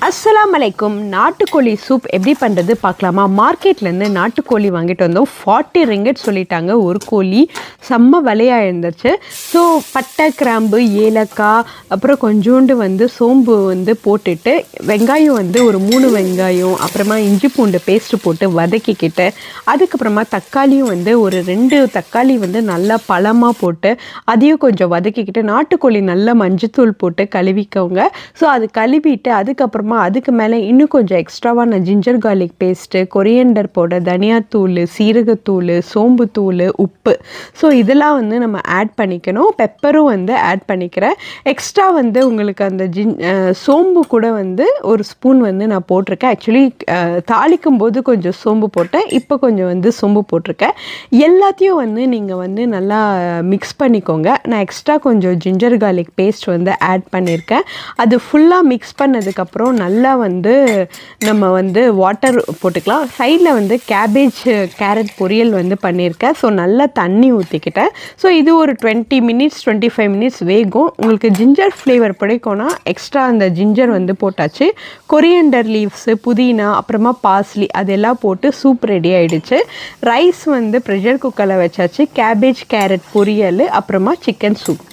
அஸ்ஸலாமு அலைக்கும். நாட்டுக்கோழி சூப் எப்படி பண்ணுறது பார்க்கலாமா? மார்க்கெட்லேருந்து நாட்டுக்கோழி வாங்கிட்டு வந்தோம். 40 ரிங்கெட் சொல்லிட்டாங்க ஒரு கோழி. செம்ம விலையாக இருந்துச்சு. ஸோ பட்டை, கிராம்பு, ஏலக்காய், அப்புறம் கொஞ்சோண்டு சோம்பு போட்டுட்டு, வெங்காயம் ஒரு 3 வெங்காயம், அப்புறமா இஞ்சி பூண்டு பேஸ்ட்டு போட்டு வதக்கிக்கிட்டு, அதுக்கப்புறமா தக்காளியும் ஒரு 2 தக்காளி நல்லா பழமாக போட்டு அதையும் கொஞ்சம் வதக்கிக்கிட்டு, நாட்டுக்கோழி நல்லா மஞ்சத்தூள் போட்டு கழுவிக்கோங்க. ஸோ அது கழுவிட்டு அதுக்கப்புறமா அதுக்கு மேலே இன்னும் கொஞ்சம் எக்ஸ்ட்ராவாக ginger garlic paste, coriander powder, தனியாத்தூள், சீரகத்தூள், சோம்புத்தூள், உப்பு, ஸோ இதெல்லாம் நம்ம ஆட் பண்ணிக்கணும். பெப்பரும் ஆட் பண்ணிக்கிறேன். எக்ஸ்ட்ரா உங்களுக்கு அந்த சோம்பு கூட ஒரு ஸ்பூன் நான் போட்டிருக்கேன். ஆக்சுவலி தாளிக்கும் போது கொஞ்சம் சோம்பு போட்டேன், இப்போ கொஞ்சம் சோம்பு போட்டிருக்கேன். எல்லாத்தையும் நீங்கள் நல்லா மிக்ஸ் பண்ணிக்கோங்க. நான் எக்ஸ்ட்ரா கொஞ்சம் ஜிஞ்சர் கார்லிக் பேஸ்ட் ஆட் பண்ணியிருக்கேன். அது ஃபுல்லாக மிக்ஸ் பண்ணதுக்கப்புறம் நல்லா நம்ம வாட்டர் போட்டுக்கலாம். சைடில் கேபேஜ் கேரட் பொரியல் பண்ணியிருக்கேன். ஸோ நல்லா தண்ணி ஊற்றிக்கிட்டேன். ஸோ இது ஒரு 20 மினிட்ஸ் 25 மினிட்ஸ் வேகும். உங்களுக்கு ஜிஞ்சர் ஃப்ளேவர் பிடிக்கும்னா எக்ஸ்ட்ரா அந்த ஜிஞ்சர் போட்டாச்சு. கொரியண்டர் லீவ்ஸு, புதினா, அப்புறமா பார்ஸ்லி அதெல்லாம் போட்டு சூப் ரெடி ஆகிடுச்சு. ரைஸ் ப்ரெஷர் குக்கரில் வச்சாச்சு. கேபேஜ் கேரட் பொரியல், அப்புறமா சிக்கன் சூப்.